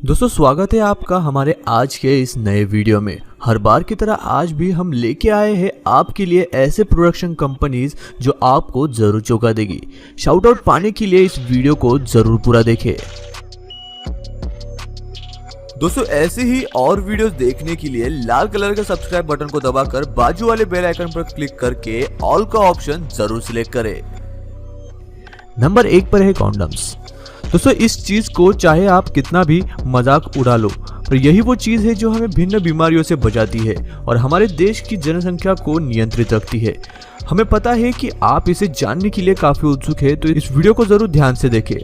दोस्तों स्वागत है आपका हमारे आज के इस नए वीडियो में। हर बार की तरह आज भी हम लेके आए हैं आपके लिए ऐसे प्रोडक्शन कंपनीज जो आपको जरूर चौंका देगी। शाउट आउट पाने के लिए इस वीडियो को जरूर पूरा देखें। दोस्तों ऐसे ही और वीडियोस देखने के लिए लाल कलर के सब्सक्राइब बटन को दबाकर बाजू वाले बेल आइकन पर क्लिक करके ऑल का ऑप्शन जरूर सिलेक्ट करें। नंबर 1 पर है कॉन्डम्स। दोस्तों इस चीज को चाहे आप कितना भी मजाक उड़ा लो, पर यही वो चीज है जो हमें भिन्न बीमारियों से बचाती है और हमारे देश की जनसंख्या को नियंत्रित रखती है। हमें पता है कि आप इसे जानने के लिए काफी उत्सुक है, तो इस वीडियो को जरूर ध्यान से देखें।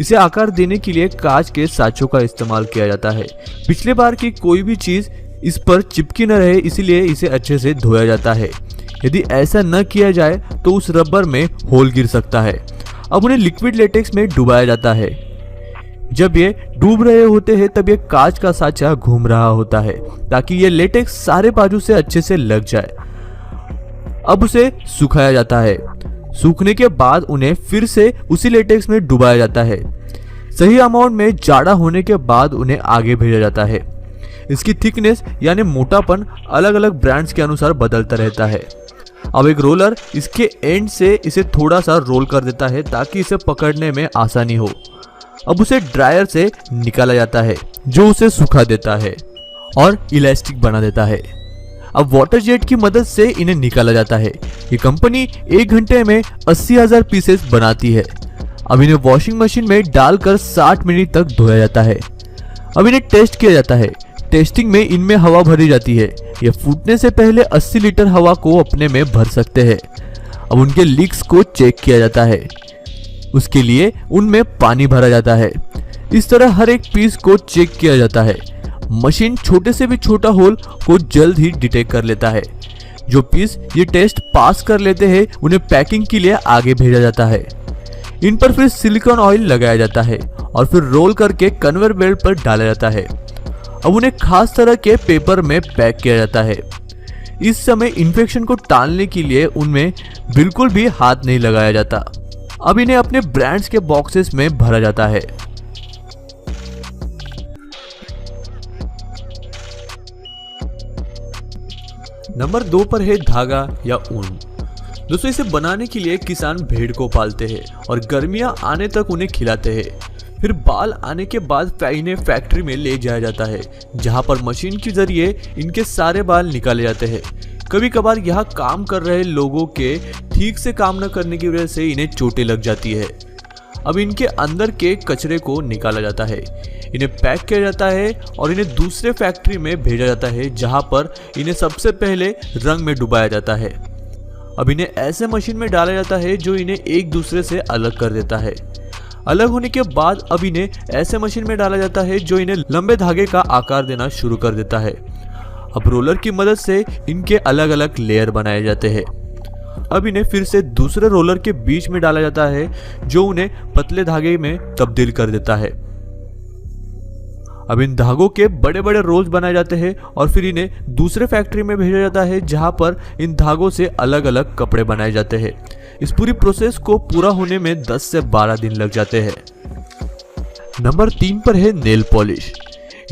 इसे आकार देने के लिए कांच के साँचों का इस्तेमाल किया जाता है। पिछले बार की कोई भी चीज इस पर चिपकी न रहे, इसलिए इसे अच्छे से धोया जाता है। यदि ऐसा न किया जाए तो उस रबर में होल गिर सकता है। अब उन्हें लिक्विड लेटेक्स में डुबाया जाता है। जब ये डूब रहे होते हैं तब ये कांच का साँचा घूम रहा होता है ताकि ये लेटेक्स सारे बाजू से अच्छे से लग जाए। अब उसे सुखाया जाता है। सूखने के बाद उन्हें फिर से उसी लेटेक्स में डुबाया जाता है। सही अमाउंट में जाड़ा होने के बाद उन्हें आगे भेजा जाता है। इसकी थिकनेस यानी मोटापन अलग अलग ब्रांड्स के अनुसार बदलता रहता है। अब एक रोलर इसके एंड से इसे थोड़ा सा रोल कर देता है ताकि इसे पकड़ने में आसानी हो। अब उसे ड्रायर से निकाला जाता है जो उसे सुखा देता है और इलास्टिक बना देता है। अब वाटर जेट की मदद से इन्हें निकाला जाता है। ये कंपनी 1 घंटे में 80,000 पीसेस बनाती है। अब इन्हें वॉशिंग मशीन में डालकर 60 मिनट तक धोया जाता है। अब इन्हें टेस्ट किया जाता है। टेस्टिंग में इनमें हवा भरी जाती है। ये फूटने से पहले 80 लीटर हवा को अपने में भर सकते हैं। अब उनके लीक्स को चेक किया जाता है। उसके लिए उनमें पानी भरा जाता है। इस तरह हर एक पीस को चेक किया जाता है। मशीन छोटे से भी छोटा होल को जल्द ही डिटेक्ट कर लेता है। जो पीस ये टेस्ट पास कर लेते हैं उन्हें पैकिंग के लिए आगे भेजा जाता है। इन पर फिर सिलिकॉन ऑयल लगाया जाता है और फिर रोल करके कन्वेयर बेल्ट पर डाला जाता है। अब उन्हें खास तरह के पेपर में पैक किया जाता है। इस समय इन्फेक्शन को टालने के लिए उनमें बिल्कुल भी हाथ नहीं लगाया जाता। अब इन्हें अपने ब्रांड्स के बॉक्सेस में भरा जाता है। नंबर 2 पर है धागा या ऊन। दोस्तों इसे बनाने के लिए किसान भेड़ को पालते हैं और गर्मियां आने तक उन्हें खिलाते हैं। फिर बाल आने के बाद इन्हें फैक्ट्री में ले जाया जाता है जहां पर मशीन के जरिए इनके सारे बाल निकाले जाते हैं। कभी कभार यहाँ काम कर रहे लोगों के ठीक से काम न करने की वजह से इन्हें चोटें लग जाती है। अब इनके अंदर के कचरे को निकाला जाता है। इन्हें पैक किया जाता है और इन्हें दूसरे फैक्ट्री में भेजा जाता है जहां पर इन्हें सबसे पहले रंग में डुबाया जाता है। अब इन्हें ऐसे मशीन में डाला जाता है जो इन्हें एक दूसरे से अलग कर देता है। अलग होने के बाद अब इन्हें ऐसे मशीन में डाला जाता है जो इन्हें लंबे धागे का आकार देना शुरू कर देता है। अब रोलर की मदद से इनके अलग अलग लेयर बनाए जाते हैं। अब इन्हें फिर से दूसरे रोलर के बीच में डाला जाता है जो उन्हें पतले धागे में तब्दील कर देता है। अब इन धागों के बड़े बड़े रोल्स बनाए जाते हैं और फिर इन्हें दूसरे फैक्ट्री में भेजा जाता है जहां पर इन धागों से अलग अलग कपड़े बनाए जाते हैं। इस पूरी प्रोसेस को पूरा होने में 10 से 12 दिन लग जाते हैं। नंबर 3 पर है नेल पॉलिश।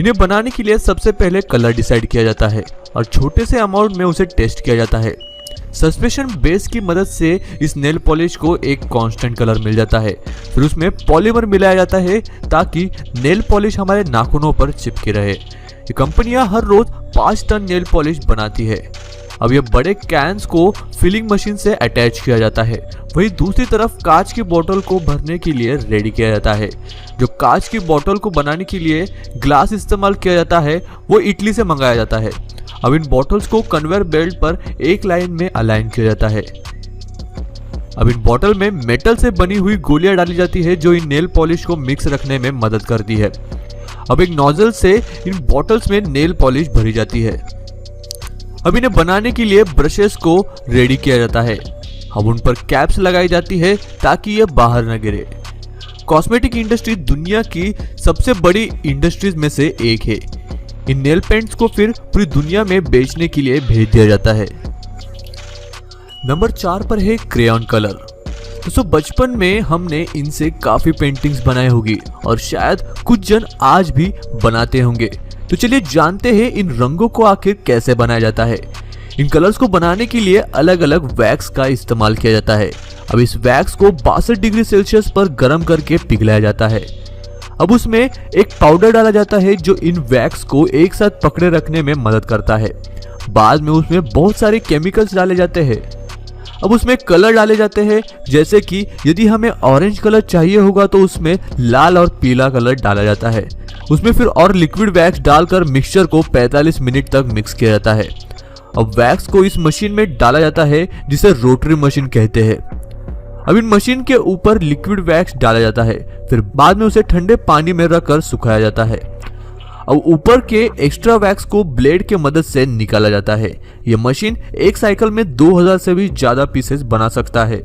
इन्हें बनाने के लिए सबसे पहले कलर डिसाइड किया जाता है और छोटे से अमाउंट में उसे टेस्ट किया जाता है। सस्पेंशन बेस की मदद से इस नेल पॉलिश को एक कांस्टेंट कलर मिल जाता है। फिर उसमें पॉलीमर मिलाया जाता है ताकि नेल पॉलिश हमारे नाखूनों पर चिपके रहे। ये कंपनियां हर रोज 5 टन नेल पॉलिश बनाती है। अब ये बड़े कैंस को फिलिंग मशीन से अटैच किया जाता है। वहीं दूसरी तरफ कांच की बोतल को भरने के लिए रेडी किया जाता है। जो कांच की बोतल को बनाने के लिए ग्लास इस्तेमाल किया जाता है वो इटली से मंगाया जाता है। अब इन बॉटल्स को कन्वेयर बेल्ट पर एक लाइन में अलाइन किया जाता है। अब इन बॉटल में मेटल से बनी हुई गोलियां डाली जाती है जो इन नेल पॉलिश को मिक्स रखने में मदद करती है। अब एक नोजल से इन बॉटल्स में नेल पॉलिश भरी जाती है। अब इन्हें बनाने के लिए ब्रशेस को रेडी किया जाता है। अब उन पर कैप्स लगाई जाती है ताकि ये बाहर न गिरे। कॉस्मेटिक इंडस्ट्री दुनिया की सबसे बड़ी इंडस्ट्रीज में से एक है। इन नेल पेंट्स को फिर पूरी दुनिया में बेचने के लिए भेज दिया जाता है। नंबर 4 पर है क्रेयॉन कलर। दोस्तों बचपन में हमने इनसे काफी पेंटिंग्स बनाई होगी और शायद कुछ जन आज भी बनाते होंगे। तो चलिए जानते हैं इन रंगों को आखिर कैसे बनाया जाता है। इन कलर्स को बनाने के लिए अलग अलग वैक्स का इस्तेमाल किया जाता है। अब इस वैक्स को 62 डिग्री सेल्सियस पर गर्म करके पिघलाया जाता है। अब उसमें एक पाउडर डाला जाता है जो इन वैक्स को एक साथ पकड़े रखने में मदद करता है। बाद में उसमें बहुत सारे केमिकल्स डाले जाते हैं। अब उसमें कलर डाले जाते हैं, जैसे कि यदि हमें ऑरेंज कलर चाहिए होगा तो उसमें लाल और पीला कलर डाला जाता है। उसमें फिर और लिक्विड वैक्स डालकर मिक्सचर को 45 मिनट तक मिक्स किया जाता है। अब वैक्स को इस मशीन में डाला जाता है जिसे रोटरी मशीन कहते हैं। अब इन मशीन के ऊपर लिक्विड वैक्स डाला जाता है, फिर बाद में उसे ठंडे पानी में रखकर सुखाया जाता है। अब ऊपर के एक्स्ट्रा वैक्स को ब्लेड के मदद से निकाला जाता है। यह मशीन एक साइकिल में 2000 से भी ज्यादा पीसेस बना सकता है।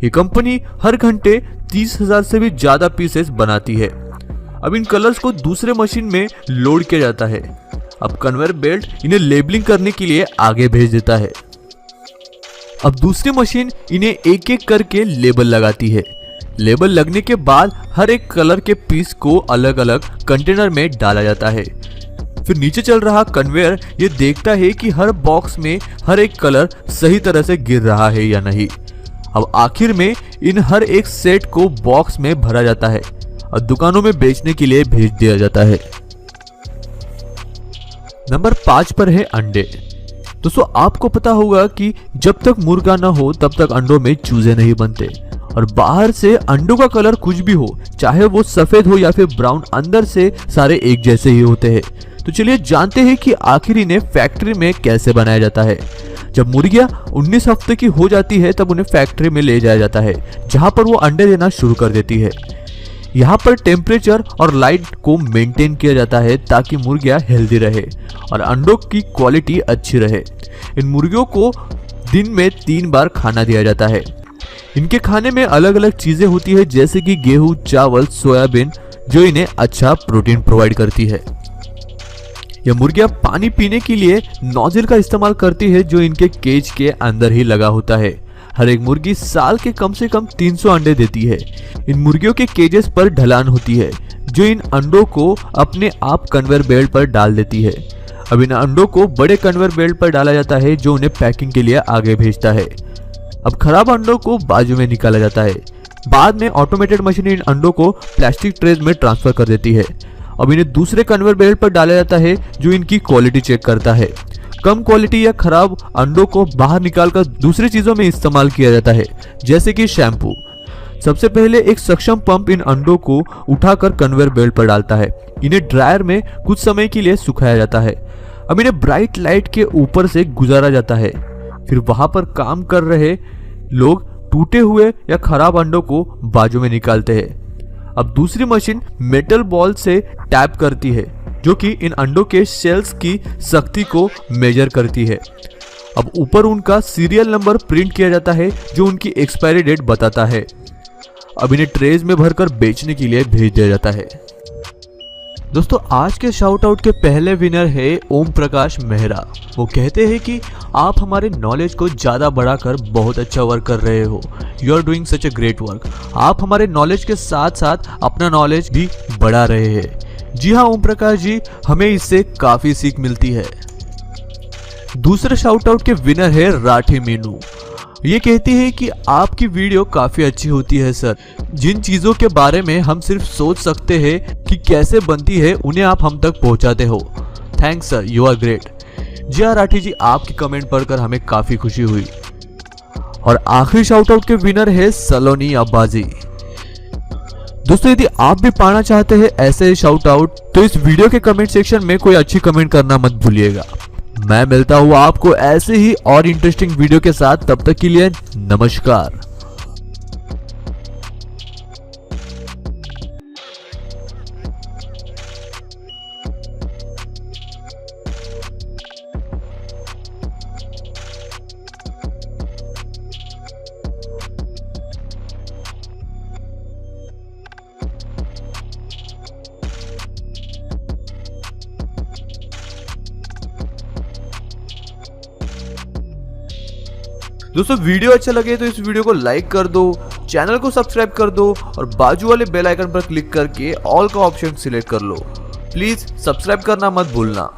ये कंपनी हर घंटे 30,000 से भी ज्यादा पीसेस बनाती है। अब इन कलर्स को दूसरे मशीन में लोड किया जाता है। अब कन्वेयर बेल्ट इन्हें लेबलिंग करने के लिए आगे भेज देता है। अब दूसरी मशीन इन्हें एक एक करके लेबल लगाती है। लेबल लगने के बाद हर एक कलर के पीस को अलग अलग कंटेनर में डाला जाता है। फिर नीचे चल रहा कन्वेयर ये देखता है कि हर बॉक्स में हर एक कलर सही तरह से गिर रहा है या नहीं। अब आखिर में इन हर एक सेट को बॉक्स में भरा जाता है और दुकानों में बेचने के लिए भेज दिया जाता है। नंबर 5 पर है अंडे। दोस्तों आपको पता होगा कि जब तक मुर्गा ना हो तब तक अंडों में चूजे नहीं बनते और बाहर से अंडों का कलर कुछ भी हो, चाहे वो सफेद हो या फिर ब्राउन, अंदर से सारे एक जैसे ही होते हैं। तो चलिए जानते हैं कि आखिर इन्हें फैक्ट्री में कैसे बनाया जाता है। जब मुर्गियां 19 हफ्ते की हो जाती है तब उन्हें फैक्ट्री में ले जाया जाता है, जहां पर वो अंडे देना शुरू कर देती है। यहाँ पर टेम्परेचर और लाइट को मेंटेन किया जाता है ताकि मुर्गियां हेल्दी रहे और अंडों की क्वालिटी अच्छी रहे। इन मुर्गियों को दिन में 3 बार खाना दिया जाता है। इनके खाने में अलग अलग चीजें होती है, जैसे कि गेहूं, चावल, सोयाबीन, जो इन्हें अच्छा प्रोटीन प्रोवाइड करती है। यह मुर्गियां पानी पीने के लिए नोजल का इस्तेमाल करती है जो इनके केज के अंदर ही लगा होता है। हर एक मुर्गी साल के कम से कम 300 अंडे देती है। इन मुर्गियों के केजेस पर ढलान होती है जो इन अंडों को अपने आप कन्वेयर बेल्ट पर डाल देती है। अब इन अंडों को बड़े कन्वेयर बेल्ट पर डाला जाता है जो उन्हें पैकिंग के लिए आगे भेजता है। अब खराब अंडों को बाजू में निकाला जाता है। बाद में ऑटोमेटेड मशीन इन अंडों को प्लास्टिक ट्रेज में ट्रांसफर कर देती है। अब इन्हें दूसरे कन्वेयर बेल्ट पर डाला जाता है जो इनकी क्वालिटी चेक करता है। कम क्वालिटी या खराब अंडों को बाहर निकालकर दूसरी चीजों में इस्तेमाल किया जाता है, जैसे कि शैम्पू। सबसे पहले एक सक्षम पंप इन अंडों को उठाकर कन्वेयर बेल्ट पर डालता है। इन्हें ड्रायर में कुछ समय के लिए सुखाया जाता है। अब इन्हें ब्राइट लाइट के ऊपर से गुजारा जाता है। फिर वहां पर काम कर रहे लोग टूटे हुए या खराब अंडों को बाजू में निकालते हैं। अब दूसरी मशीन मेटल बॉल से टैप करती है जो कि इन अंडों के शेल्स की सख्ती को मेजर करती है। अब ऊपर उनका सीरियल नंबर प्रिंट किया जाता है जो उनकी एक्सपायरी डेट बताता है। अब इन्हें ट्रेज में भरकर बेचने के लिए भेज दिया जाता है। दोस्तों आज के शाउट आउट के पहले विनर है ओम प्रकाश मेहरा। वो कहते हैं कि आप हमारे नॉलेज को ज़्यादा बढ़ाकर बहुत अच्छा वर्क कर रहे हो। You are doing such a great work. आप हमारे नॉलेज के साथ साथ अपना नॉलेज भी बढ़ा रहे हैं। जी हाँ ओम प्रकाश जी, हमें इससे काफ़ी सीख मिलती है। दूसरे शाउट आउट के विनर है राठी मीनू। ये कहती है कि आपकी वीडियो काफ़ी अच्छी होती है सर। जिन चीज़ों के बारे में हम सिर्फ सोच सकते हैं कि कैसे बनती है उन्हें आप हम तक पहुंचाते हो। Thanks sir, you are great. जी हाँ राठी जी, आपकी कमेंट पढ़कर हमें काफ़ी खुशी हुई। और आखिरी शाउट आउट के विनर है सलोनी अब्बाजी। दोस्तों यदि आप भी पाना चाहते हैं ऐसे शाउट आउट तो इस वीडियो के कमेंट सेक्शन में कोई अच्छी कमेंट करना मत भूलिएगा। मैं मिलता हूँ आपको ऐसे ही और इंटरेस्टिंग वीडियो के साथ। तब तक के लिए नमस्कार। दोस्तों वीडियो अच्छा लगे तो इस वीडियो को लाइक कर दो चैनल को सब्सक्राइब कर दो और बाजू वाले बेल आइकन पर क्लिक करके ऑल का ऑप्शन सिलेक्ट कर लो। प्लीज सब्सक्राइब करना मत भूलना।